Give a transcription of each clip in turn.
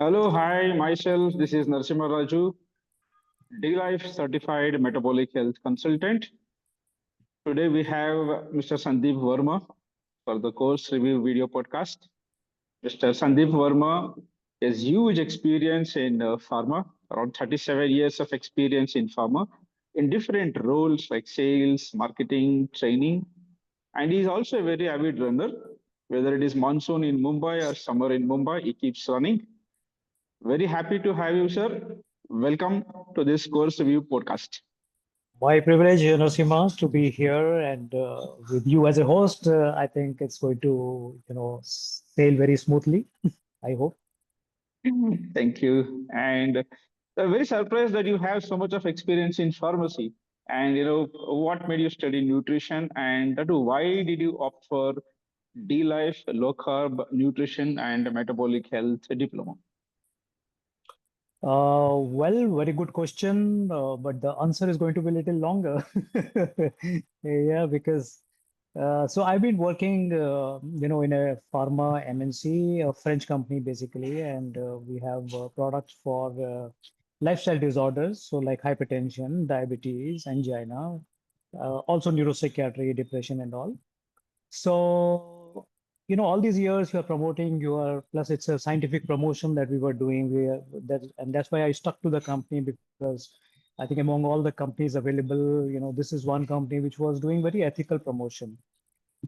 Hello, hi, myself. This is Narsimha Raju, D-Life Certified Metabolic Health Consultant. Today we have Mr. Sandeep Varma for the course review video podcast. Mr. Sandeep Varma has huge experience in pharma, around 37 years of experience in pharma in different roles like sales, marketing, training, and he's also a very avid runner. Whether it is monsoon in Mumbai or summer in Mumbai, he keeps running. Very happy to have you, sir. Welcome to this course review podcast. My privilege, Narasimha, to be here and with you as a host. I think it's going to, sail very smoothly. I hope. Thank you. And I'm very surprised that you have so much of experience in pharmacy. And what made you study nutrition? And that too, why did you opt for D-Life, low carb nutrition, and metabolic health diploma? Well, very good question, but the answer is going to be a little longer. Yeah, because so I've been working, in a pharma MNC, a French company basically, and we have products for lifestyle disorders, so like hypertension, diabetes, angina, also neuropsychiatry, depression, and all. So, all these years you are promoting your, plus it's a scientific promotion that we were doing. And that's why I stuck to the company because I think among all the companies available, this is one company which was doing very ethical promotion.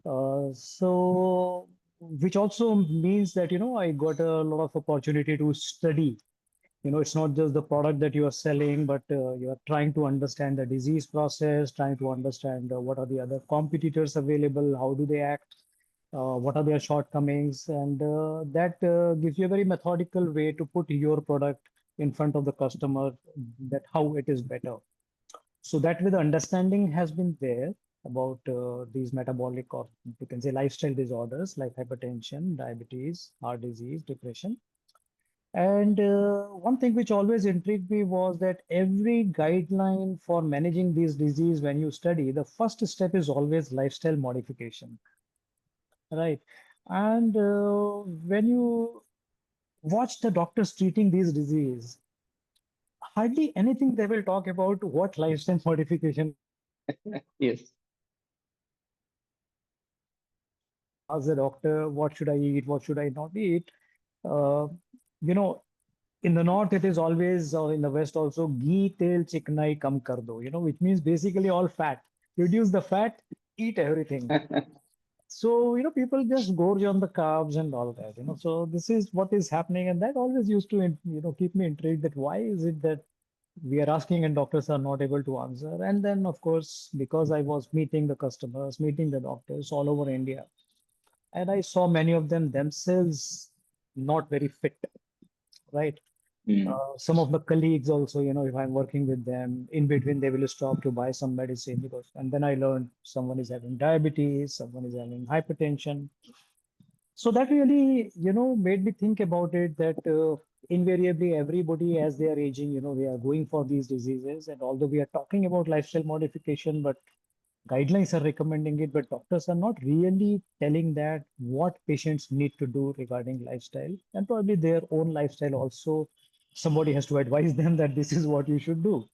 So, which also means that, I got a lot of opportunity to study. It's not just the product that you are selling, but you are trying to understand the disease process, trying to understand what are the other competitors available, how do they act, what are their shortcomings, and that gives you a very methodical way to put your product in front of the customer, that how it is better. So that way the understanding has been there about these metabolic, or you can say lifestyle disorders like hypertension, diabetes, heart disease, depression. And one thing which always intrigued me was that every guideline for managing these disease, when you study, the first step is always lifestyle modification, right? And when you watch the doctors treating these disease, hardly anything they will talk about what lifestyle modification Yes. ask the doctor, what should I eat, what should I not eat. Uh, you know, in the north, it is always, or in the west also, ghee, tel, chikanai, kam kar do, which means basically all fat. Reduce the fat, eat everything. So, people just gorge on the carbs and all that, So this is what is happening. And that always used to, keep me intrigued that why is it that we are asking and doctors are not able to answer. And then, of course, because I was meeting the customers, meeting the doctors all over India, and I saw many of them themselves not very fit, right? Mm. Some of the colleagues also, if I'm working with them, in between they will stop to buy some medicine because, and then I learned someone is having diabetes, someone is having hypertension. So that really, made me think about it that invariably everybody as they are aging, they are going for these diseases. And although we are talking about lifestyle modification, but guidelines are recommending it, but doctors are not really telling that what patients need to do regarding lifestyle, and probably their own lifestyle also. Somebody has to advise them that this is what you should do.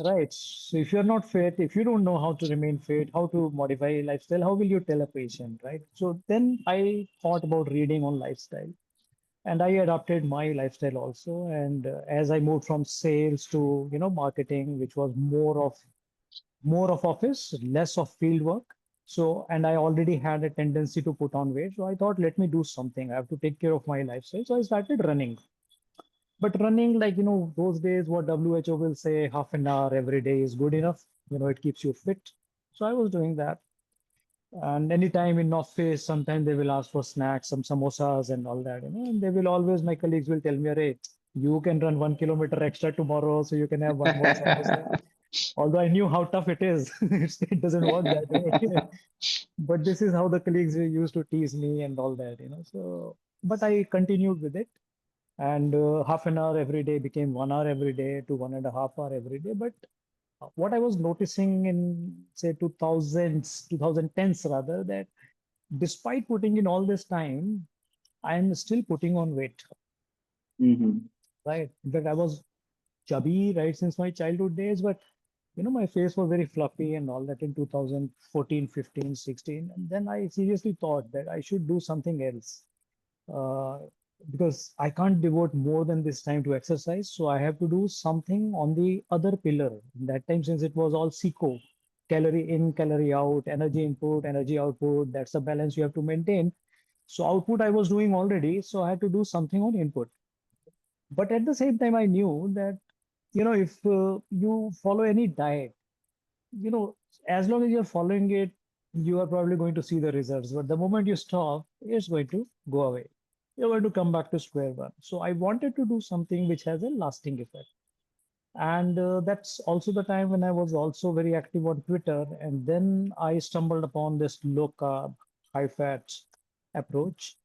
Right. So if you're not fit, if you don't know how to remain fit, how to modify lifestyle, how will you tell a patient, right? So then I thought about reading on lifestyle, and I adapted my lifestyle also. And as I moved from sales to, marketing, which was more of office, less of field work. So, and I already had a tendency to put on weight. So I thought, let me do something. I have to take care of my lifestyle. So I started running. But running, like, those days, what WHO will say, half an hour every day is good enough. It keeps you fit. So I was doing that. And anytime in office, sometimes they will ask for snacks, some samosas and all that, and they will always, my colleagues will tell me, hey, you can run 1 kilometer extra tomorrow, so you can have one more samosa. Although I knew how tough it is, it doesn't work that way. But this is how the colleagues used to tease me and all that, So, but I continued with it, and half an hour every day became 1 hour every day to 1.5 hour every day. But what I was noticing in, say, 2000s, 2010s rather, that despite putting in all this time, I'm still putting on weight. Mm-hmm. right? In fact, I was chubby right since my childhood days, but my face was very fluffy and all that in 2014, 15, 16. And then I seriously thought that I should do something else, uh, because I can't devote more than this time to exercise. So I have to do something on the other pillar. That time, since it was all CECO, calorie in, calorie out, energy input, energy output, that's a balance you have to maintain. So output I was doing already. So I had to do something on input. But at the same time, I knew that, if you follow any diet, you know, as long as you're following it, you are probably going to see the results. But the moment you stop, it's going to go away. You're going to come back to square one. So I wanted to do something which has a lasting effect. And that's also the time when I was also very active on Twitter. And then I stumbled upon this low carb, high fat approach.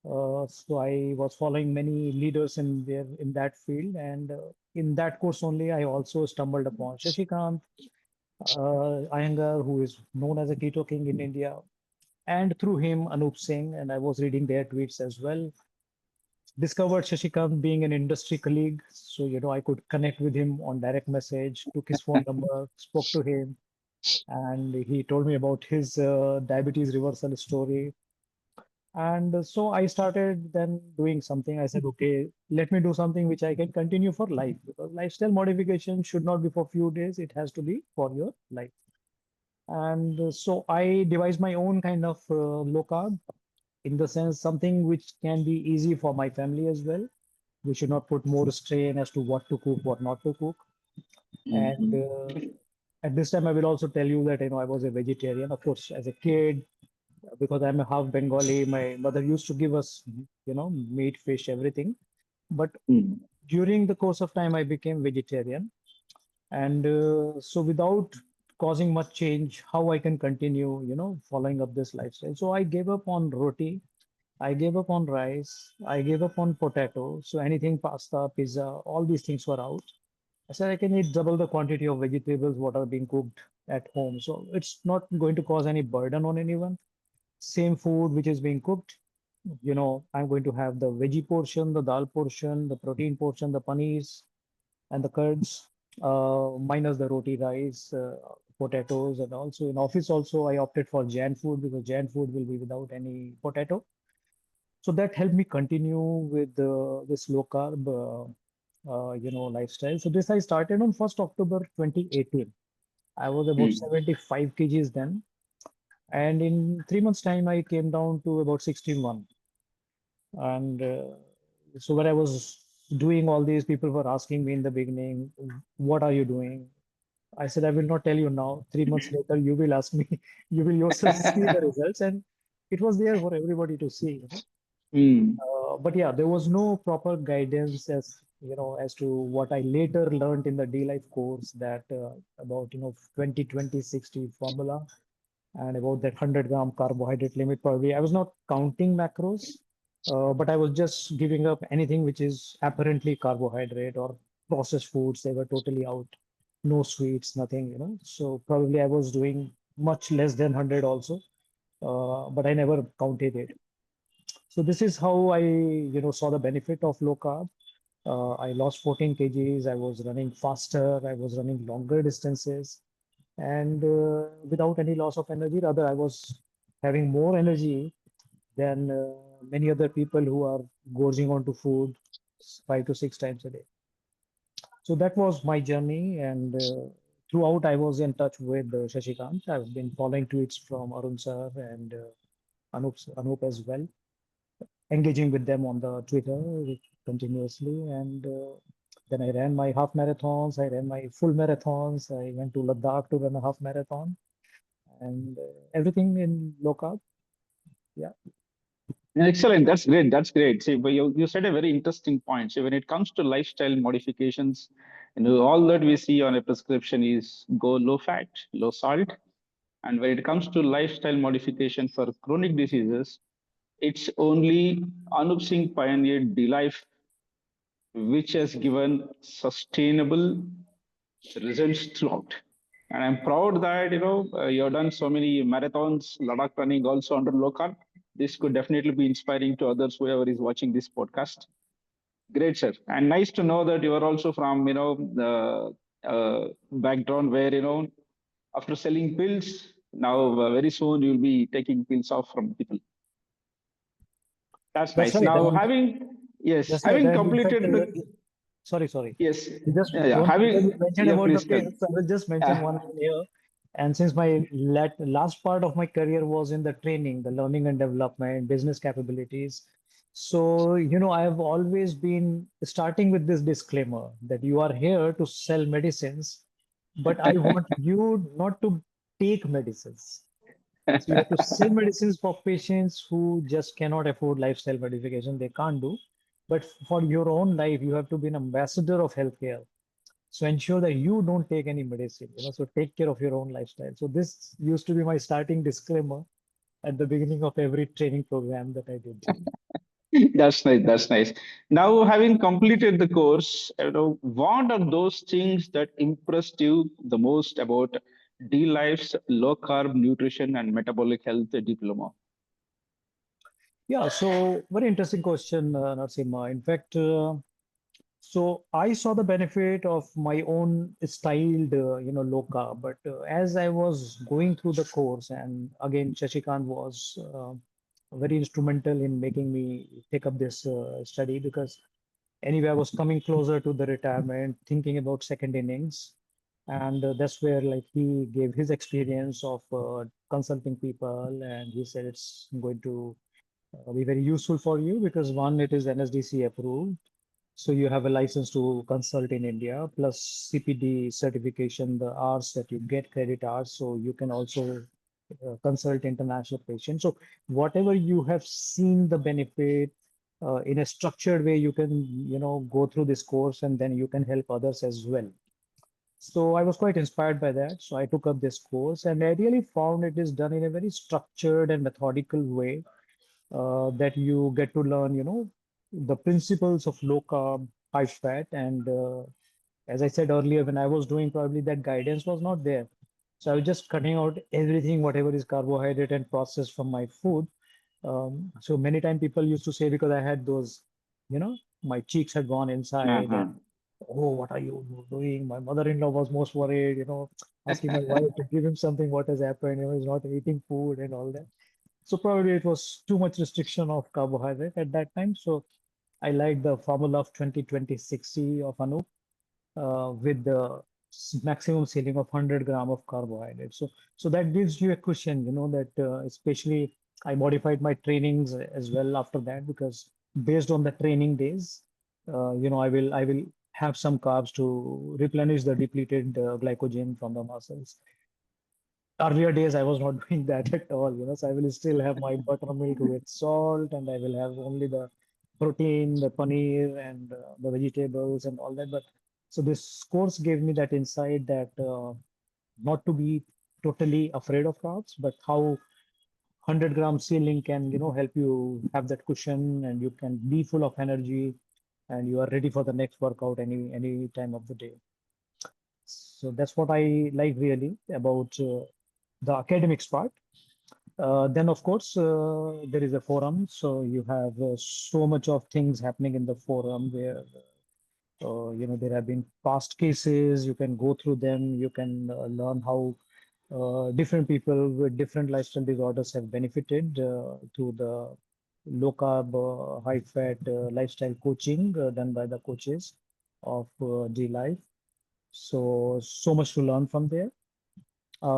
So I was following many leaders in that field. And in that course only, I also stumbled upon Shashikant Iyengar, who is known as a keto king in India, and through him, Anup Singh, and I was reading their tweets as well. Discovered Shashikant being an industry colleague, so I could connect with him on direct message, took his phone number, spoke to him, and he told me about his diabetes reversal story. And so I started then doing something. I said, okay, let me do something which I can continue for life, because lifestyle modification should not be for few days, it has to be for your life. And so I devised my own kind of low carb, in the sense something which can be easy for my family as well. We should not put more strain as to what to cook, what not to cook. And Mm-hmm. at this time, I will also tell you that I was a vegetarian. Of course, as a kid, because I'm a half Bengali, my mother used to give us, meat, fish, everything. But during the course of time, I became vegetarian. And so without causing much change, how I can continue, following up this lifestyle. So I gave up on roti, I gave up on rice, I gave up on potato. So anything pasta, pizza, all these things were out. I said I can eat double the quantity of vegetables what are being cooked at home. So it's not going to cause any burden on anyone. Same food which is being cooked, I'm going to have the veggie portion, the dal portion, the protein portion, the paneers, and the curds, minus the roti, rice, potatoes, and also in office also I opted for Jan food, because Jan food will be without any potato. So that helped me continue with this low carb, lifestyle. So this I started on 1st October 2018. I was about Mm-hmm. 75 kgs then, and in 3 months' time I came down to about 61. And so when I was doing all these, people were asking me in the beginning, "What are you doing?" I said, "I will not tell you now. 3 months later, you will ask me. You will yourself see the results." And it was there for everybody to see. Mm. But yeah, there was no proper guidance as to what I later learned in the D Life course, that about 20-20-60 formula, and about that 100-gram carbohydrate limit. Probably I was not counting macros, but I was just giving up anything which is apparently carbohydrate or processed foods. They were totally out. No sweets, nothing. So probably I was doing much less than 100 also, but I never counted it. So this is how I, saw the benefit of low carb. I lost 14 kgs. I was running faster. I was running longer distances, and without any loss of energy. Rather, I was having more energy than many other people who are gorging onto food 5 to 6 times a day. So that was my journey, and throughout I was in touch with Shashikant. I've been following tweets from Arun sir and Anup as well, engaging with them on the Twitter continuously. And then I ran my half marathons. I ran my full marathons. I went to Ladakh to run a half marathon, and everything in low carb. Yeah. Excellent. That's great. That's great. See, but you said a very interesting point. So when it comes to lifestyle modifications, all that we see on a prescription is go low fat, low salt. And when it comes to lifestyle modification for chronic diseases, it's only Anup Singh pioneered the life which has given sustainable results throughout. And I'm proud that you've done so many marathons, Ladakh running also under low carb. This could definitely be inspiring to others, whoever is watching this podcast. Great, sir. And nice to know that you are also from, the background where, after selling pills, now very soon you'll be taking pills off from people. That's That's nice. right. Now, And yes, that's right. having And in fact, completed the, sorry. yes, You just yeah, don't because you having, mentioned yeah, about the please tell. pills. I will just mention Uh, one line here. And since my last part of my career was in the training, the learning and development, business capabilities. So, I have always been starting with this disclaimer that you are here to sell medicines, but I want you not to take medicines. So you have to sell medicines for patients who just cannot afford lifestyle modification. They can't do. But for your own life, you have to be an ambassador of healthcare. So ensure that you don't take any medicine, so take care of your own lifestyle. So this used to be my starting disclaimer at the beginning of every training program that I did. That's nice. That's nice. Now, having completed the course, what are those things that impressed you the most about D-Life's low carb nutrition and metabolic health diploma? Yeah, so very interesting question, Narasimha. In fact, so I saw the benefit of my own styled, low carb. But as I was going through the course, and again, Shashikant was very instrumental in making me take up this study because anyway, I was coming closer to the retirement, thinking about second innings, and that's where like he gave his experience of consulting people, and he said it's going to be very useful for you because one, it is NSDC approved, so you have a license to consult in India, plus CPD certification, the hours that you get credit hours, so you can also consult international patients. So whatever you have seen the benefit in a structured way, you can, go through this course and then you can help others as well. So I was quite inspired by that. So I took up this course and I really found it is done in a very structured and methodical way that you get to learn, the principles of low carb, high fat. And as I said earlier, when I was doing probably that guidance was not there. So I was just cutting out everything, whatever is carbohydrate and processed from my food. So many times people used to say, because I had those, my cheeks had gone inside and, Uh-huh. oh, what are you doing? My mother-in-law was most worried, asking my wife to give him something, what has happened, he's not eating food and all that. So probably it was too much restriction of carbohydrate at that time. So I like the formula of 20-20-60 of Anup with the maximum ceiling of 100 gram of carbohydrate. So that gives you a cushion, that especially I modified my trainings as well after that because based on the training days, I will have some carbs to replenish the depleted glycogen from the muscles. Earlier days I was not doing that at all, so I will still have my buttermilk with salt and I will have only the protein, the paneer and the vegetables and all that. But so this course gave me that insight that not to be totally afraid of carbs, but how 100-gram ceiling can, help you have that cushion and you can be full of energy and you are ready for the next workout any time of the day. So that's what I like really about the academics part. Then, of course, there is a forum. So you have so much of things happening in the forum where, there have been past cases. You can go through them. You can learn how different people with different lifestyle disorders have benefited through the low carb, high fat lifestyle coaching done by the coaches of G Life. So much to learn from there,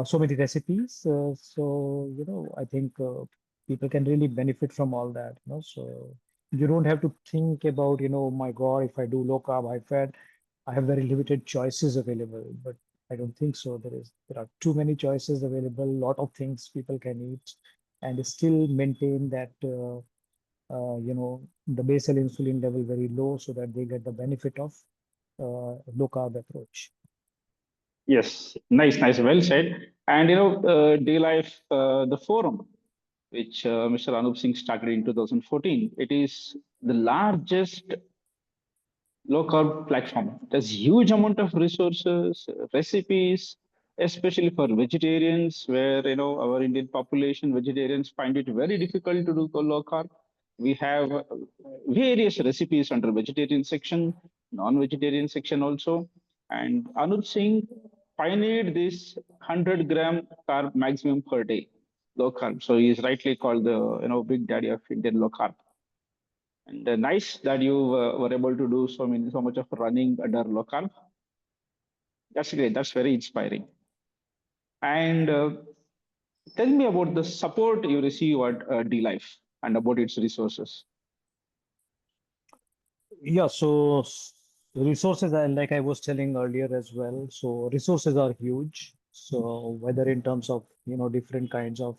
so many recipes. So, I think people can really benefit from all that, so you don't have to think about, my God, if I do low carb, high fat, I have very limited choices available, but I don't think so. There are too many choices available, lot of things people can eat and still maintain that, the basal insulin level very low so that they get the benefit of low carb approach. Yes, nice, nice, well said. And D-Life, the forum, which Mr. Anup Singh started in 2014, it is the largest low carb platform. There's huge amount of resources, recipes, especially for vegetarians, where our Indian population vegetarians find it very difficult to do low carb. We have various recipes under vegetarian section, non-vegetarian section also. And Anuj Singh pioneered this 100-gram carb maximum per day, low carb. So he is rightly called the big daddy of Indian low carb. And nice that you were able to do so much of running under low carb. That's great. That's very inspiring. And tell me about the support you receive at D Life and about its resources. Yeah, so resources are like I was telling earlier as well. So resources are huge. So whether in terms of, different kinds of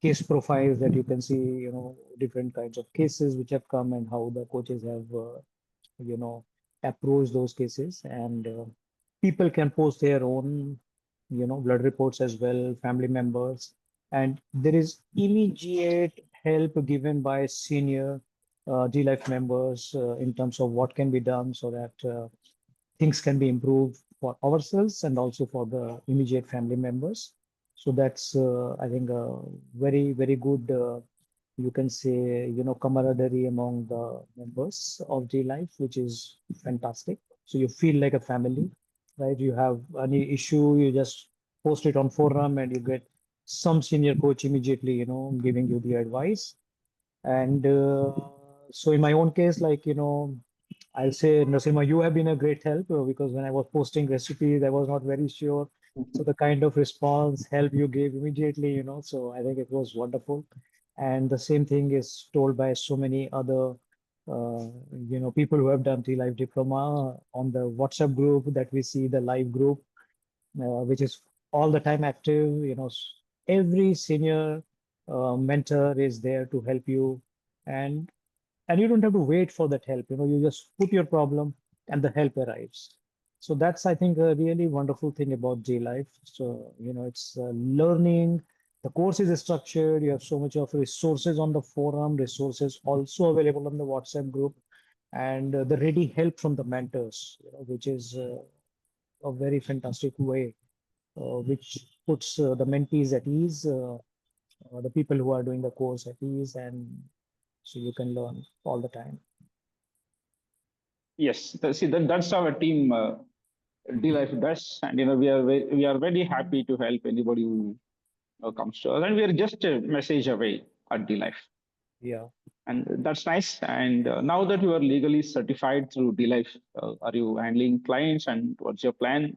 case profiles that you can see, different kinds of cases which have come and how the coaches have, you know, approached those cases. And people can post their own, blood reports as well, family members. And there is immediate help given by senior D-Life members in terms of what can be done so that things can be improved for ourselves and also for the immediate family members. So that's, I think, a very, very good, you can say, camaraderie among the members of J Life, which is fantastic. So you feel like a family, right? You have any issue, you just post it on forum and you get some senior coach immediately, giving you the advice. And so in my own case, like, I'll say, Nasima, you have been a great help because when I was posting recipes, I was not very sure. So the kind of response, help you gave immediately, so I think it was wonderful. And the same thing is told by so many other, people who have done T-Life Diploma on the WhatsApp group that we see, the live group, which is all the time active. Every senior mentor is there to help you, and you don't have to wait for that help. You just put your problem, and the help arrives. So that's, I think, a really wonderful thing about J Life. So it's learning. The course is structured. You have so much of resources on the forum, resources also available on the WhatsApp group, and the ready help from the mentors, which is a very fantastic way which puts the mentees at ease, the people who are doing the course at ease, and so you can learn all the time. Yes, see that's our team D Life does, and we are very happy to help anybody who comes to us, and we are just a message away at D Life, Yeah. and that's nice. And now that you are legally certified through D Life, are you handling clients, and what's your plan?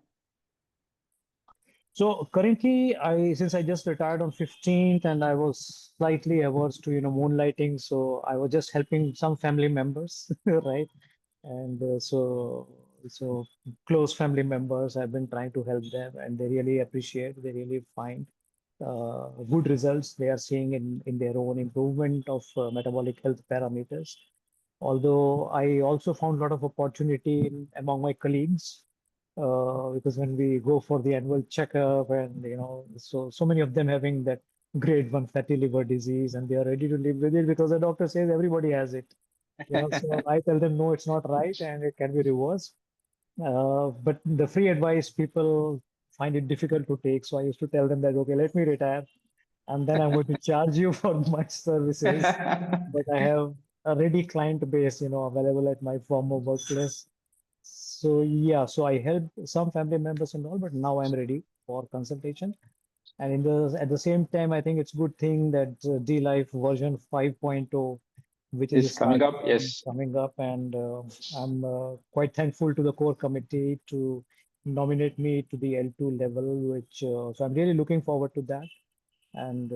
So currently, since I just retired on 15th, and I was slightly averse to moonlighting, so I was just helping some family members, right? And so close family members, I've been trying to help them, and they really appreciate. They really find good results they are seeing in their own improvement of metabolic health parameters. Although I also found a lot of opportunity among my colleagues because when we go for the annual checkup and so many of them having that grade 1 fatty liver disease and they are ready to live with it because the doctor says everybody has it. So I tell them no, it's not right and it can be reversed. But the free advice people find it difficult to take. So I used to tell them that okay, let me retire and then I'm going to charge you for my services. But I have a ready client base, available at my former workplace. So yeah, so I helped some family members and all, but now I'm ready for consultation. And at the same time, I think it's good thing that D Life version 5.0, which is Is coming up? starting Yes, coming up, and I'm quite thankful to the core committee to nominate me to the L2 level, which so I'm really looking forward to that. And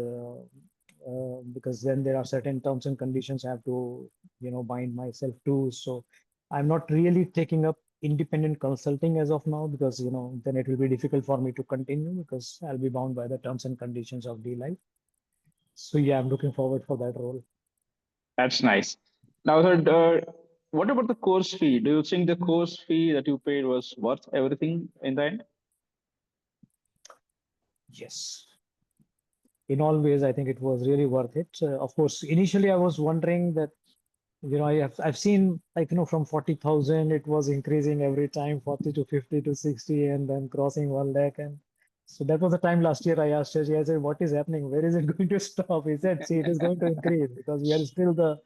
because then there are certain terms and conditions I have to, bind myself to. So I'm not really taking up independent consulting as of now because, then it will be difficult for me to continue because I'll be bound by the terms and conditions of D Life. So yeah, I'm looking forward for that role. that's nice. Now, sir, what about the course fee? Do you think the course fee that you paid was worth everything in the end? Yes. In all ways, I think it was really worth it. Of course, initially I was wondering that I've seen like from 40,000 it was increasing every time 40 to 50 to 60 and then crossing 1 lakh. And so that was the time last year I asked her, I said, what is happening? Where is it going to stop? He said, see, it is going to increase because we are still the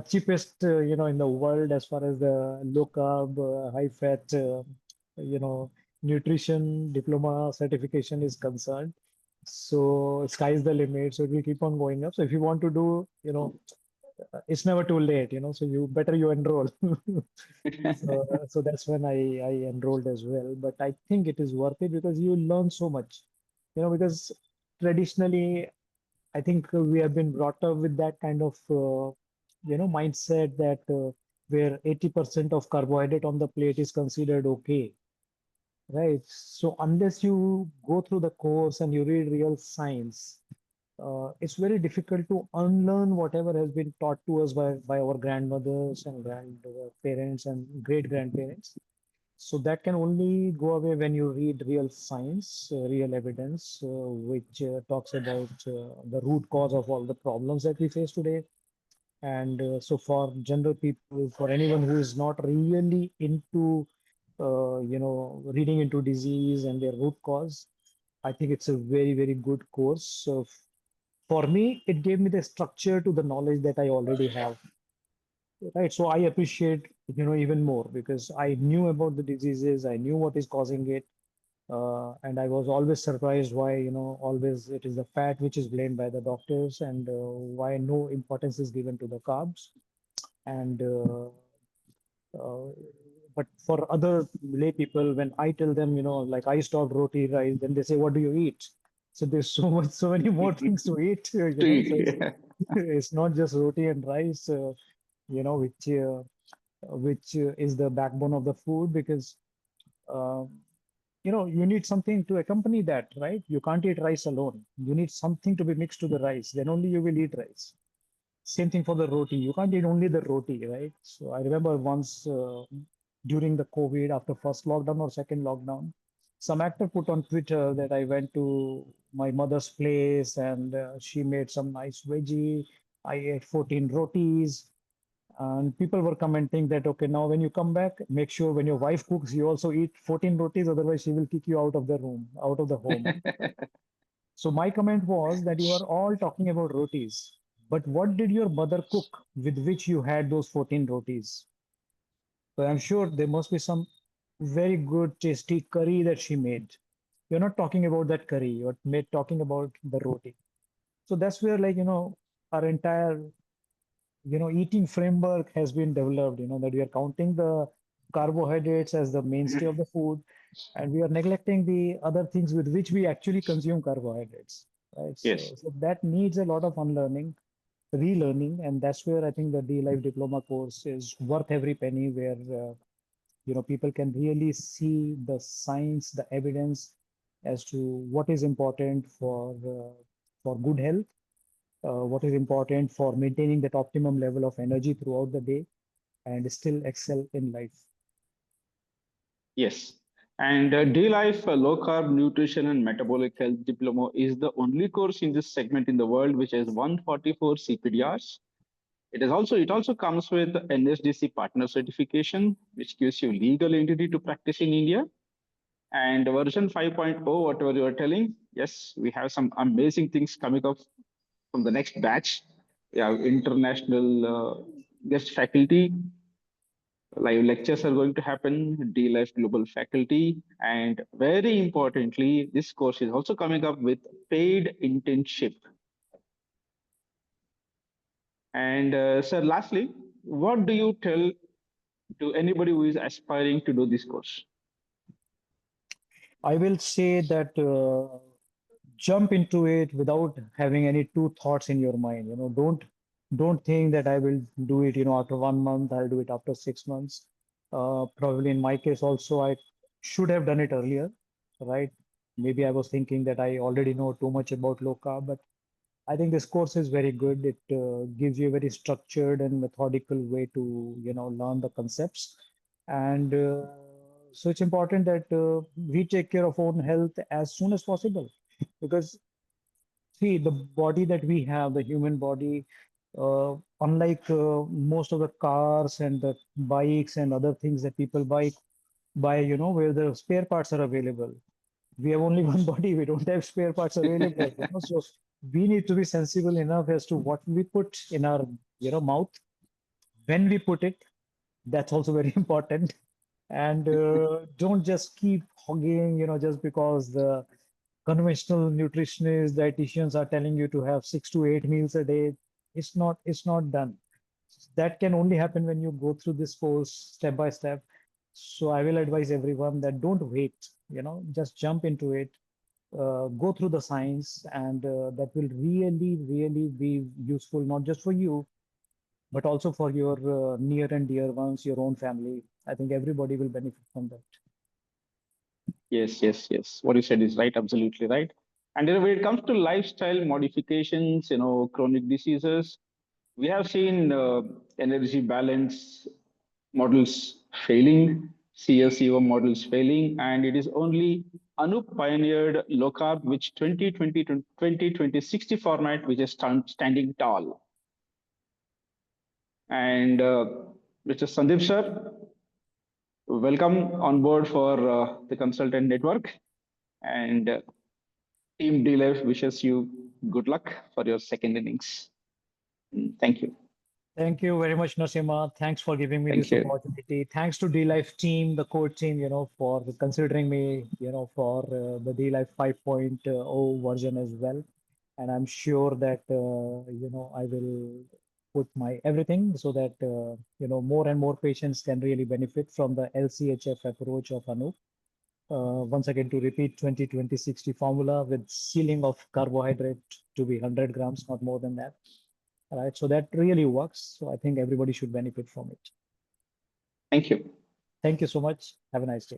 cheapest, in the world as far as the low carb, high fat, you know, nutrition diploma certification is concerned. So sky's the limit. So it will keep on going up. So if you want to do, it's never too late, so you enroll. So that's when I enrolled as well. But I think it is worth it because you learn so much, because traditionally I think we have been brought up with that kind of, mindset that where 80% of carbohydrate on the plate is considered okay, right? So unless you go through the course and you read real science, it's very difficult to unlearn whatever has been taught to us by our grandmothers and grandparents and great grandparents. So that can only go away when you read real science, real evidence, which talks about the root cause of all the problems that we face today. And so for general people, for anyone who is not really into, reading into disease and their root cause, I think it's a very, very good course. So for me, it gave me the structure to the knowledge that I already have. Right. So I appreciate, even more because I knew about the diseases, I knew what is causing it. And I was always surprised why, always it is the fat which is blamed by the doctors and why no importance is given to the carbs. And uh, but for other lay people, when I tell them, like I stopped roti rice, then they say, "What do you eat?" So there's so much, so many more things to eat, So it's, See, it's not just roti and rice, which is the backbone of the food because uh, you need something to accompany that, right? You can't eat rice alone. You need something to be mixed to the rice. Then only you will eat rice. Same thing for the roti. You can't eat only the roti, right? So I remember once during the COVID, after first lockdown or second lockdown, some actor put on Twitter that I went to my mother's place and she made some nice veggie. I ate 14 rotis. And people were commenting that, okay, now when you come back, make sure when your wife cooks, you also eat 14 rotis, otherwise she will kick you out of the room, out of the home. So my comment was that you are all talking about rotis, but what did your mother cook with which you had those 14 rotis? So I'm sure there must be some very good, tasty curry that she made. You're not talking about that curry, you're talking about the roti. So that's where, like, our entire eating framework has been developed, that we are counting the carbohydrates as the mainstay of the food, and we are neglecting the other things with which we actually consume carbohydrates, right? yes, So that needs a lot of unlearning, relearning, and that's where I think the D-Life Diploma course is worth every penny, where, people can really see the science, the evidence as to what is important for good health, what is important for maintaining that optimum level of energy throughout the day and still excel in life. yes. And D-Life Low-Carb Nutrition and Metabolic Health Diploma is the only course in this segment in the world which has 144 CPDRs. It also comes with NSDC partner certification, which gives you legal entity to practice in India. And version 5.0, whatever you are telling, yes, we have some amazing things coming up from the next batch. We have international guest faculty. Live lectures are going to happen, D-Life Global faculty. And very importantly, this course is also coming up with paid internship. And sir, lastly, what do you tell to anybody who is aspiring to do this course? I will say that jump into it without having any two thoughts in your mind. Don't think that I will do it, after 1 month, I'll do it after 6 months. Probably in my case also, I should have done it earlier, right? Maybe I was thinking that I already know too much about low carb, but I think this course is very good. It gives you a very structured and methodical way to, learn the concepts. And so it's important that we take care of our own health as soon as possible. Because, see, the body that we have, the human body, unlike most of the cars and the bikes and other things that people buy, where the spare parts are available, we have only one body, we don't have spare parts available, so we need to be sensible enough as to what we put in our mouth, when we put it, that's also very important. And don't just keep hogging, just because the conventional nutritionists, dietitians are telling you to have 6 to 8 meals a day. It's not done. That can only happen when you go through this course step by step. So I will advise everyone that don't wait, just jump into it, go through the science, and that will really, really be useful, not just for you, but also for your near and dear ones, your own family. I think everybody will benefit from that. Yes, yes, yes. What you said is right, absolutely right. And when it comes to lifestyle modifications, chronic diseases, we have seen energy balance models failing, CSCO models failing, and it is only Anup pioneered low carb, which 2020 to 2020 60 format, which is standing tall. And Mr. Sandeep sir, welcome on board for the consultant network. And Team DLife wishes you good luck for your second innings. Thank you. Thank you very much, Nasima. Thanks for giving me Thank this you. opportunity. Thanks to D-Life team, the core team, for considering me, for the D-Life 5.0 version as well. And I'm sure that, I will put my everything so that, more and more patients can really benefit from the LCHF approach of Anup. Once again, to repeat 20-20-60 formula with ceiling of carbohydrate to be 100 grams, not more than that. All right, so that really works. So I think everybody should benefit from it. Thank you. Thank you so much. Have a nice day.